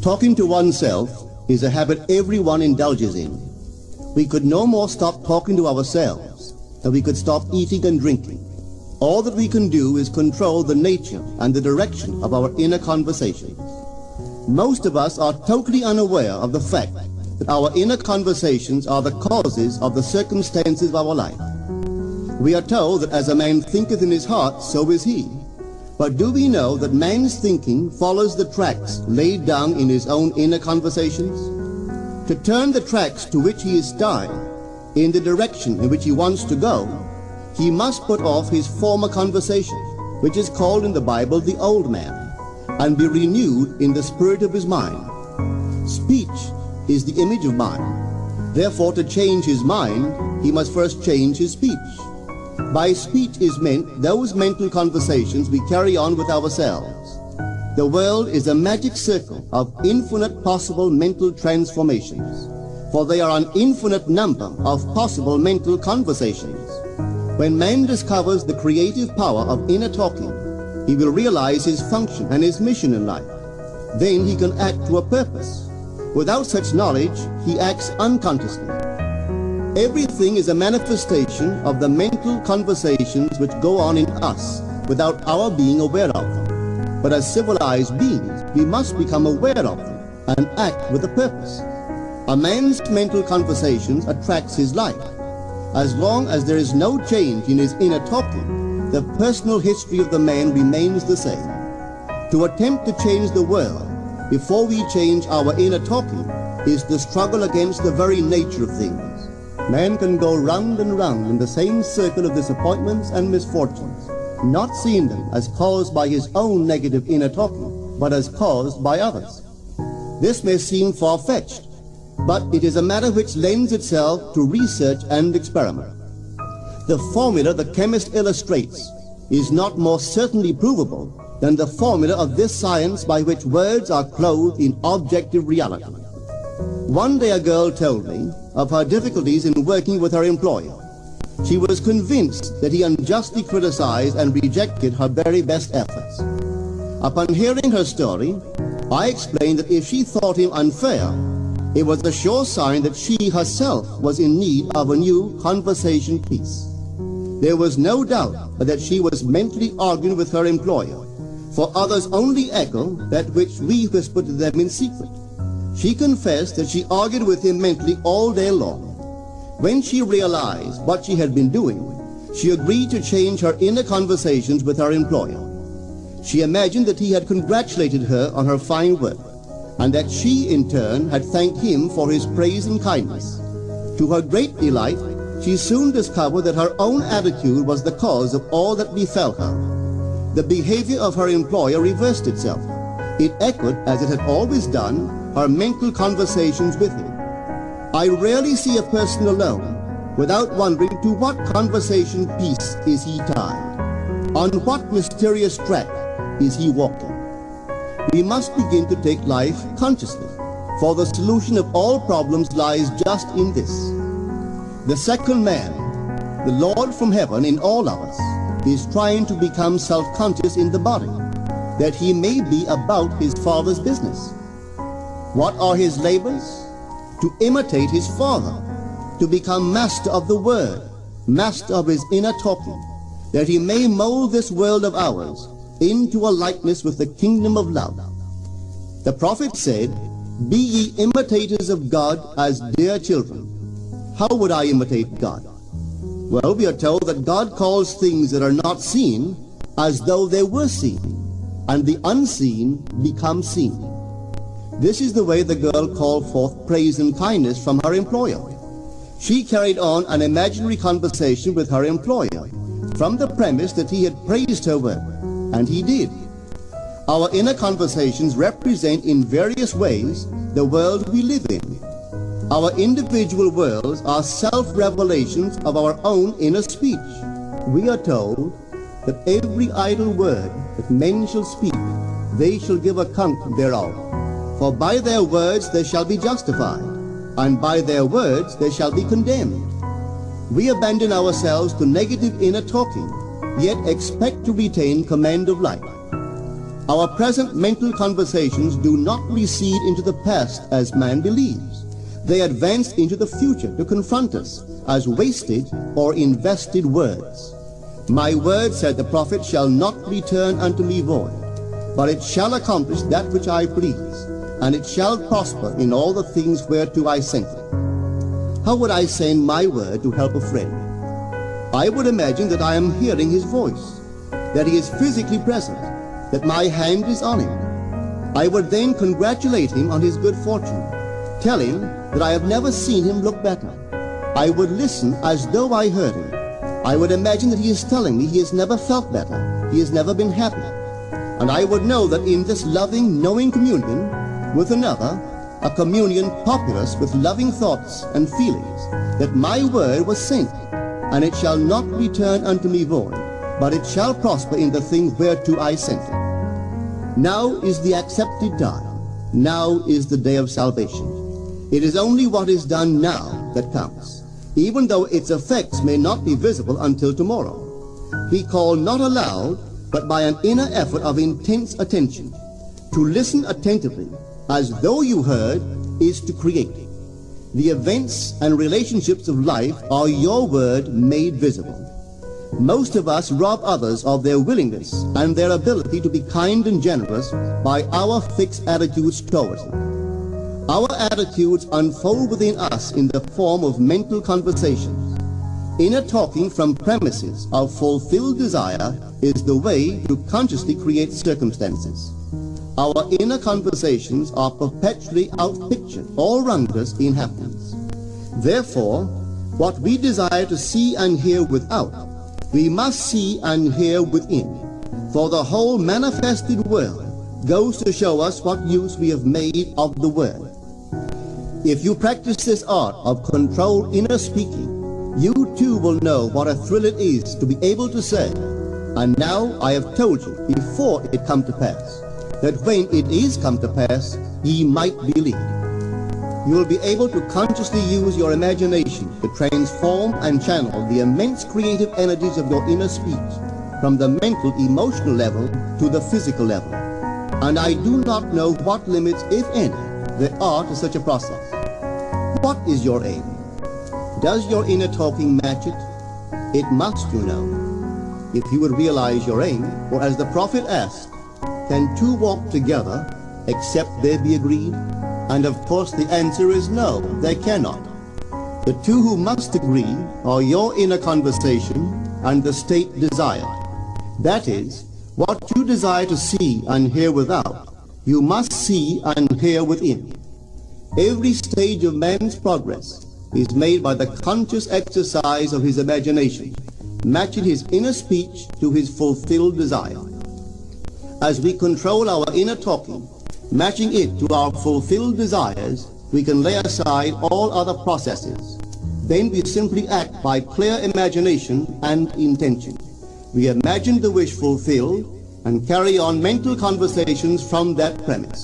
Talking to oneself is a habit everyone indulges in. We could no more stop talking to ourselves than we could stop eating and drinking. All that we can do is control the nature and the direction of our inner conversations. Most of us are totally unaware of the fact that our inner conversations are the causes of the circumstances of our life. We are told that as a man thinketh in his heart, so is he. But do we know that man's thinking follows the tracks laid down in his own inner conversations? To turn the tracks to which he is tied in the direction in which he wants to go, he must put off his former conversation, which is called in the Bible the old man, and be renewed in the spirit of his mind. Speech is the image of mind. Therefore, to change his mind, he must first change his speech. By speech is meant those mental conversations we carry on with ourselves. The world is a magic circle of infinite possible mental transformations, for there are an infinite number of possible mental conversations. When man discovers the creative power of inner talking, he will realize his function and his mission in life. Then he can act to a purpose. Without such knowledge, he acts unconsciously. Everything is a manifestation of the mental conversations which go on in us without our being aware of them. But as civilized beings, we must become aware of them and act with a purpose. A man's mental conversations attracts his life. As long as there is no change in his inner talking, the personal history of the man remains the same. To attempt to change the world before we change our inner talking is the struggle against the very nature of things. Man can go round and round in the same circle of disappointments and misfortunes, not seeing them as caused by his own negative inner talking, but as caused by others. This may seem far-fetched, but it is a matter which lends itself to research and experiment. The formula the chemist illustrates is not more certainly provable than the formula of this science by which words are clothed in objective reality. One day a girl told me of her difficulties in working with her employer. She was convinced that he unjustly criticized and rejected her very best efforts. Upon hearing her story, I explained that if she thought him unfair, it was a sure sign that she herself was in need of a new conversation piece. There was no doubt that she was mentally arguing with her employer, for others only echo that which we whisper to them in secret. She confessed that she argued with him mentally all day long. When she realized what she had been doing, she agreed to change her inner conversations with her employer. She imagined that he had congratulated her on her fine work, and that she in turn had thanked him for his praise and kindness. To her great delight, she soon discovered that her own attitude was the cause of all that befell her. The behavior of her employer reversed itself. It echoed, as it had always done, her mental conversations with him. I rarely see a person alone without wondering to what conversation piece is he tied. On what mysterious track is he walking? We must begin to take life consciously, for the solution of all problems lies just in this. The second man, the Lord from heaven in all of us, is trying to become self-conscious in the body, that he may be about his Father's business. What are his labors? To imitate his Father, to become master of the Word, master of his inner talking, that he may mold this world of ours into a likeness with the kingdom of love. The prophet said, "Be ye imitators of God as dear children." How would I imitate God? Well, we are told that God calls things that are not seen as though they were seen, and the unseen become seen. This is the way the girl called forth praise and kindness from her employer. She carried on an imaginary conversation with her employer from the premise that he had praised her work, and he did. Our inner conversations represent in various ways the world we live in. Our individual worlds are self-revelations of our own inner speech. We are told that every idle word that men shall speak, they shall give account thereof. For by their words they shall be justified, and by their words they shall be condemned. We abandon ourselves to negative inner talking, yet expect to retain command of life. Our present mental conversations do not recede into the past as man believes. They advance into the future to confront us as wasted or invested words. My word, said the prophet, shall not return unto me void, but it shall accomplish that which I please, and it shall prosper in all the things whereto I sent it. How would I send my word to help a friend? I would imagine that I am hearing his voice, that he is physically present, that my hand is on him. I would then congratulate him on his good fortune, tell him that I have never seen him look better. I would listen as though I heard him. I would imagine that he is telling me he has never felt better, he has never been happy. And I would know that in this loving, knowing communion with another, a communion populous with loving thoughts and feelings, that my word was sent, and it shall not return unto me void, but it shall prosper in the thing whereto I sent it. Now is the accepted time. Now is the day of salvation. It is only what is done now that counts, even though its effects may not be visible until tomorrow. We call not aloud, but by an inner effort of intense attention. To listen attentively, as though you heard, is to create. The events and relationships of life are your word made visible. Most of us rob others of their willingness and their ability to be kind and generous by our fixed attitudes towards them. Our attitudes unfold within us in the form of mental conversations. Inner talking from premises of fulfilled desire is the way to consciously create circumstances. Our inner conversations are perpetually outpictured all around us in happenings. Therefore, what we desire to see and hear without, we must see and hear within, for the whole manifested world goes to show us what use we have made of the word. If you practice this art of controlled inner speaking, you too will know what a thrill it is to be able to say, and now I have told you before it come to pass, that when it is come to pass, ye might believe. You will be able to consciously use your imagination to transform and channel the immense creative energies of your inner speech from the mental, emotional level to the physical level. And I do not know what limits, if any, there are to such a process. What is your aim? Does your inner talking match it? It must, you know. If you would realize your aim, or as the prophet asked, can two walk together except they be agreed? And of course the answer is no, they cannot. The two who must agree are your inner conversation and the state desired. That is, what you desire to see and hear without, you must see and hear within. Every stage of man's progress is made by the conscious exercise of his imagination, matching his inner speech to his fulfilled desire. As we control our inner talking, matching it to our fulfilled desires, we can lay aside all other processes. Then we simply act by clear imagination and intention. We imagine the wish fulfilled and carry on mental conversations from that premise.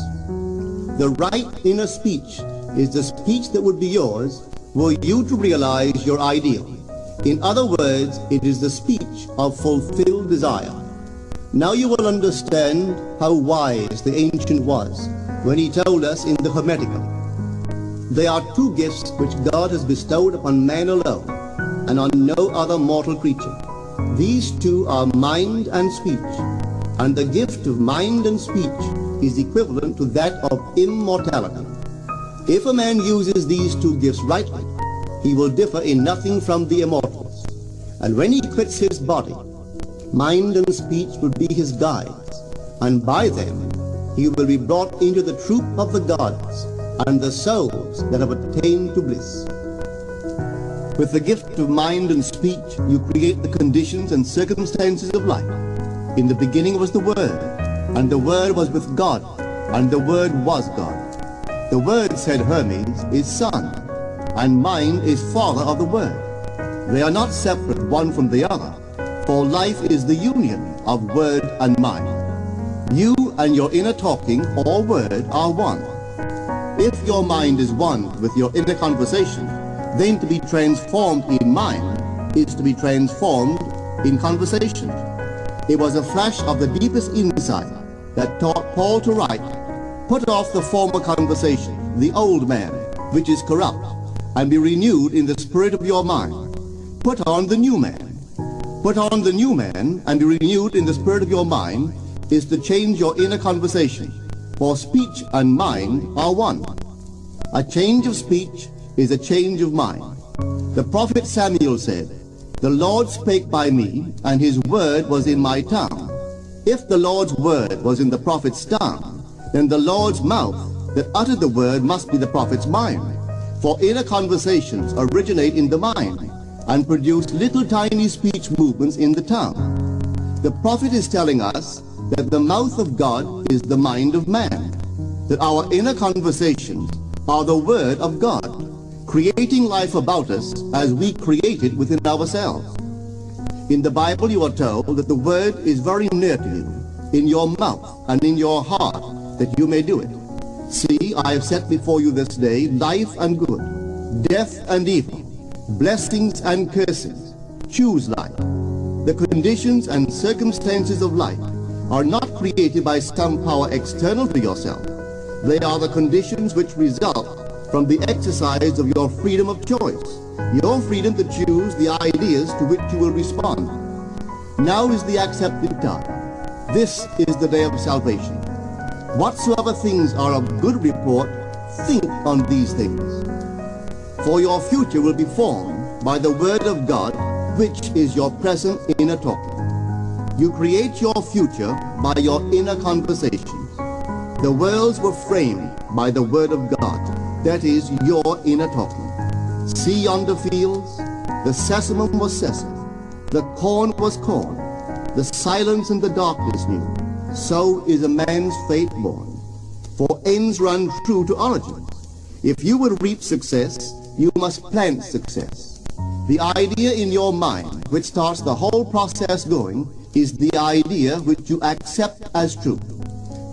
The right inner speech is the speech that would be yours were you to realize your ideal. In other words, it is the speech of fulfilled desire. Now you will understand how wise the ancient was when he told us in the Hermetical. There are two gifts which God has bestowed upon man alone and on no other mortal creature. These two are mind and speech, and the gift of mind and speech is equivalent to that of immortality. If a man uses these two gifts rightly, he will differ in nothing from the immortals. And when he quits his body, mind and speech will be his guides, and by them he will be brought into the troop of the gods and the souls that have attained to bliss. With the gift of mind and speech, you create the conditions and circumstances of life. In the beginning was the Word, and the Word was with God, and the Word was God. The Word, said Hermes, is Son, and mind is Father of the Word. They are not separate one from the other, for life is the union of word and mind. You and your inner talking or word are one. If your mind is one with your inner conversation, then to be transformed in mind is to be transformed in conversation. It was a flash of the deepest insight that taught Paul to write, "Put off the former conversation, the old man, which is corrupt, and be renewed in the spirit of your mind. Put on the new man." Put on the new man and be renewed in the spirit of your mind is to change your inner conversation, for speech and mind are one. A change of speech is a change of mind. The prophet Samuel said, "The Lord spake by me, and his word was in my tongue." If the Lord's word was in the prophet's tongue, then the Lord's mouth that uttered the word must be the prophet's mind. For inner conversations originate in the mind and produce little tiny speech movements in the tongue. The prophet is telling us that the mouth of God is the mind of man, that our inner conversations are the word of God, creating life about us as we create it within ourselves. In the Bible you are told that the word is very near to you, in your mouth and in your heart, that you may do it. See, I have set before you this day life and good, death and evil, blessings and curses. Choose life. The conditions and circumstances of life are not created by some power external to yourself. They are the conditions which result from the exercise of your freedom of choice, your freedom to choose the ideas to which you will respond. Now is the accepted time. This is the day of salvation. Whatsoever things are of good report, think on these things. For your future will be formed by the word of God, which is your present inner talking. You create your future by your inner conversations. The worlds were framed by the word of God, that is your inner talking. See yonder fields, the sesamum was sesame, the corn was corn, the silence and the darkness knew. So is a man's fate born. For ends run true to origins. If you would reap success, you must plant success. The idea in your mind which starts the whole process going is the idea which you accept as truth.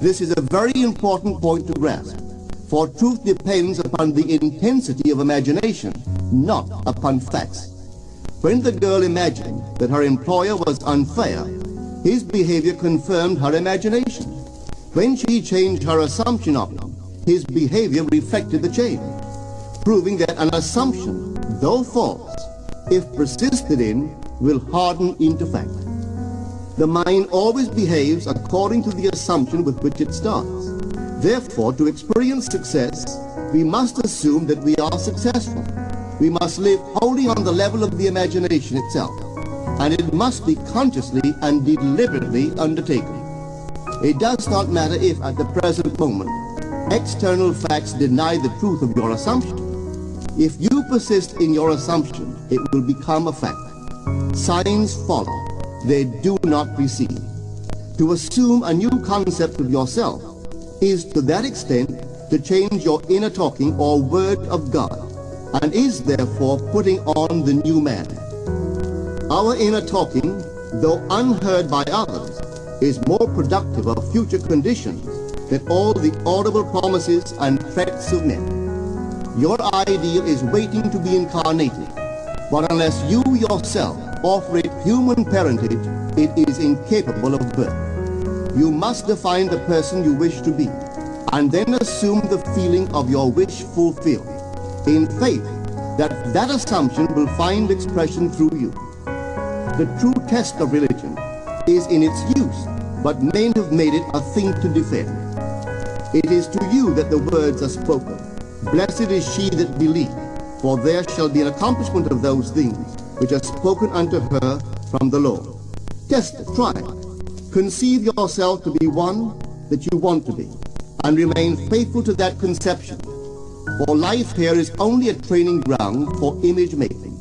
This is a very important point to grasp, for truth depends upon the intensity of imagination, not upon facts. When the girl imagined that her employer was unfair, his behavior confirmed her imagination. When she changed her assumption of him, his behavior reflected the change, proving that an assumption, though false, if persisted in, will harden into fact. The mind always behaves according to the assumption with which it starts. Therefore, to experience success, we must assume that we are successful. We must live wholly on the level of the imagination itself, and it must be consciously and deliberately undertaken. It does not matter if at the present moment external facts deny the truth of your assumption. If you persist in your assumption, it will become a fact. Signs follow, they do not precede. To assume a new concept of yourself is to that extent to change your inner talking or word of God, and is therefore putting on the new man. Our inner talking, though unheard by others, is more productive of future conditions than all the audible promises and threats of men. Your ideal is waiting to be incarnated, but unless you yourself offer it human parentage, it is incapable of birth. You must define the person you wish to be, and then assume the feeling of your wish fulfilled, in faith that that assumption will find expression through you. The true test of religion is in its use, but men have made it a thing to defend. It is to you that the words are spoken. Blessed is she that believeth, for there shall be an accomplishment of those things which are spoken unto her from the Lord. Test it, try it. Conceive yourself to be one that you want to be, and remain faithful to that conception. For life here is only a training ground for image making.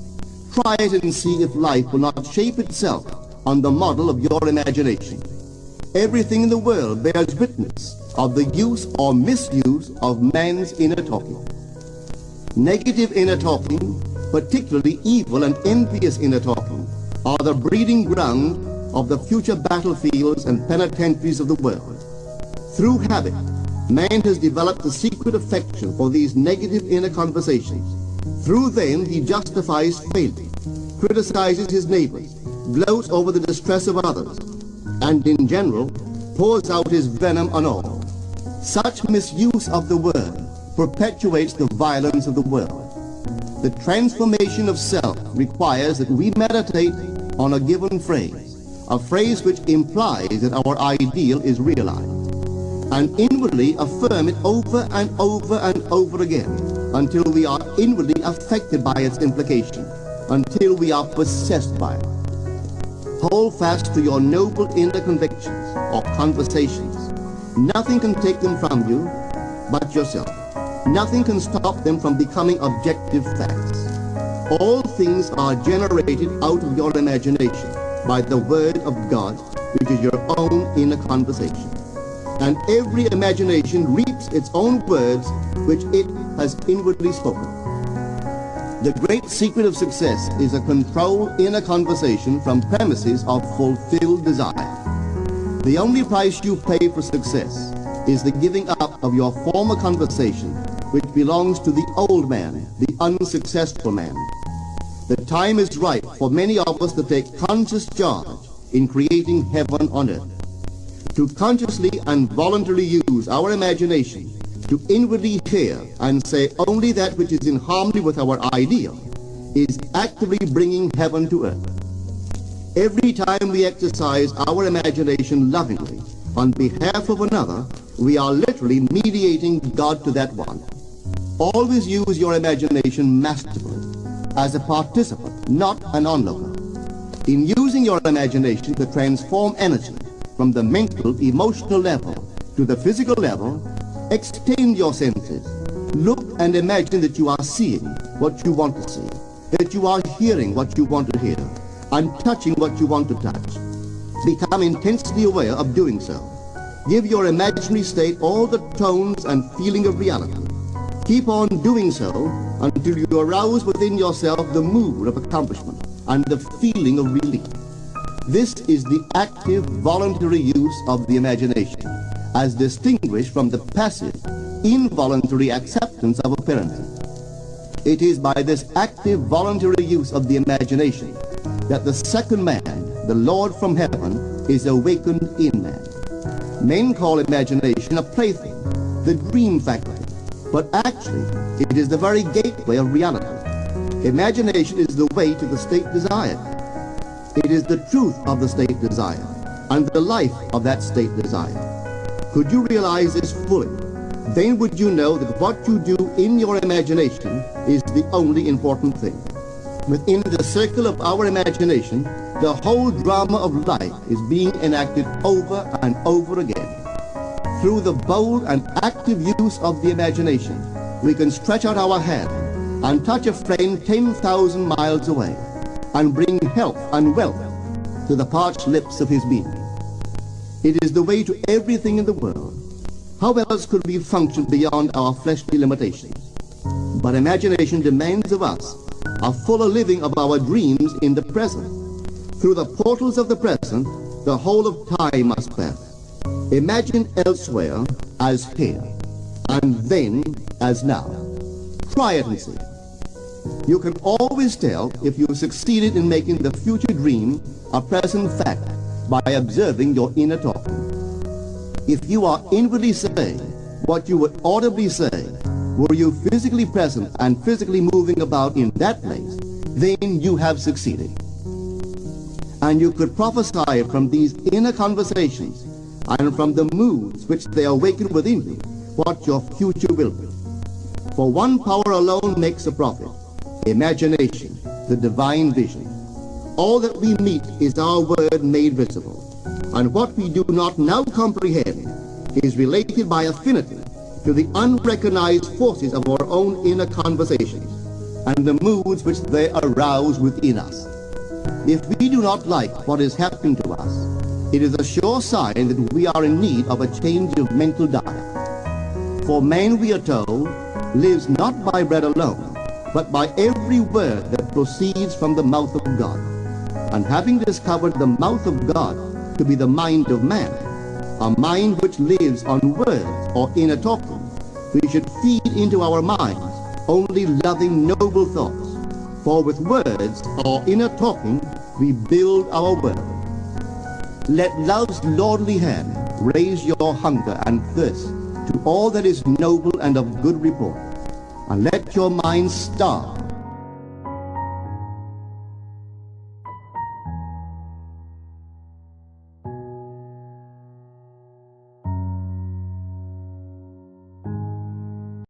Try it and see if life will not shape itself on the model of your imagination. Everything in the world bears witness of the use or misuse of man's inner talking. Negative inner talking, particularly evil and envious inner talking, are the breeding ground of the future battlefields and penitentiaries of the world. Through habit, man has developed a secret affection for these negative inner conversations. Through them he justifies failure, criticizes his neighbors, gloats over the distress of others, and in general pours out his venom on all. Such misuse of the word perpetuates the violence of the world. The transformation of self requires that we meditate on a given phrase, a phrase which implies that our ideal is realized, and inwardly affirm it over and over and over again until we are inwardly affected by its implication, until we are possessed by it. Hold fast to your noble inner convictions or conversations. Nothing can take them from you but yourself. Nothing can stop them from becoming objective facts. All things are generated out of your imagination by the word of God, which is your own inner conversation. And every imagination reaps its own words which it has inwardly spoken. The great secret of success is a controlled inner conversation from premises of fulfilled desire. The only price you pay for success is the giving up of your former conversation, which belongs to the old man, the unsuccessful man. The time is ripe for many of us to take conscious charge in creating heaven on earth, to consciously and voluntarily use our imagination to inwardly hear and say only that which is in harmony with our ideal is actively bringing heaven to earth. Every time we exercise our imagination lovingly on behalf of another, we are literally mediating God to that one. Always use your imagination masterfully, as a participant, not an onlooker. In using your imagination to transform energy from the mental, emotional level to the physical level, extend your senses. Look and imagine that you are seeing what you want to see, that you are hearing what you want to hear, and touching what you want to touch. Become intensely aware of doing so. Give your imaginary state all the tones and feeling of reality. Keep on doing so until you arouse within yourself the mood of accomplishment and the feeling of relief. This is the active, voluntary use of the imagination, as distinguished from the passive, involuntary acceptance of appearances. It is by this active, voluntary use of the imagination that the second man, the Lord from heaven, is awakened in man. Men call imagination a plaything, the dream faculty, but actually it is the very gateway of reality. Imagination is the way to the state desired. It is the truth of the state desired and the life of that state desired. Could you realize this fully, then would you know that what you do in your imagination is the only important thing. Within the circle of our imagination, the whole drama of life is being enacted over and over again. Through the bold and active use of the imagination, we can stretch out our hand and touch a friend 10,000 miles away and bring health and wealth to the parched lips of his being. It is the way to everything in the world. How else could we function beyond our fleshly limitations? But imagination demands of us a fuller living of our dreams in the present. Through the portals of the present, the whole of time must pass. Imagine elsewhere as here, and then as now. Try it and see. You can always tell if you have succeeded in making the future dream a present fact by observing your inner talking. If you are inwardly saying what you would audibly say, were you physically present and physically moving about in that place, then you have succeeded. And you could prophesy from these inner conversations and from the moods which they awaken within you what your future will be. For one power alone makes a prophet, imagination, the divine vision. All that we meet is our word made visible, and what we do not now comprehend is related by affinity to the unrecognized forces of our own inner conversations and the moods which they arouse within us. If we do not like what is happening to us, it is a sure sign that we are in need of a change of mental diet. For man, we are told, lives not by bread alone, but by every word that proceeds from the mouth of God. And having discovered the mouth of God to be the mind of man, a mind which lives on words or inner talking, we should feed into our minds only loving, noble thoughts. For with words or inner talking, we build our world. Let love's lordly hand raise your hunger and thirst to all that is noble and of good report, and let your minds starve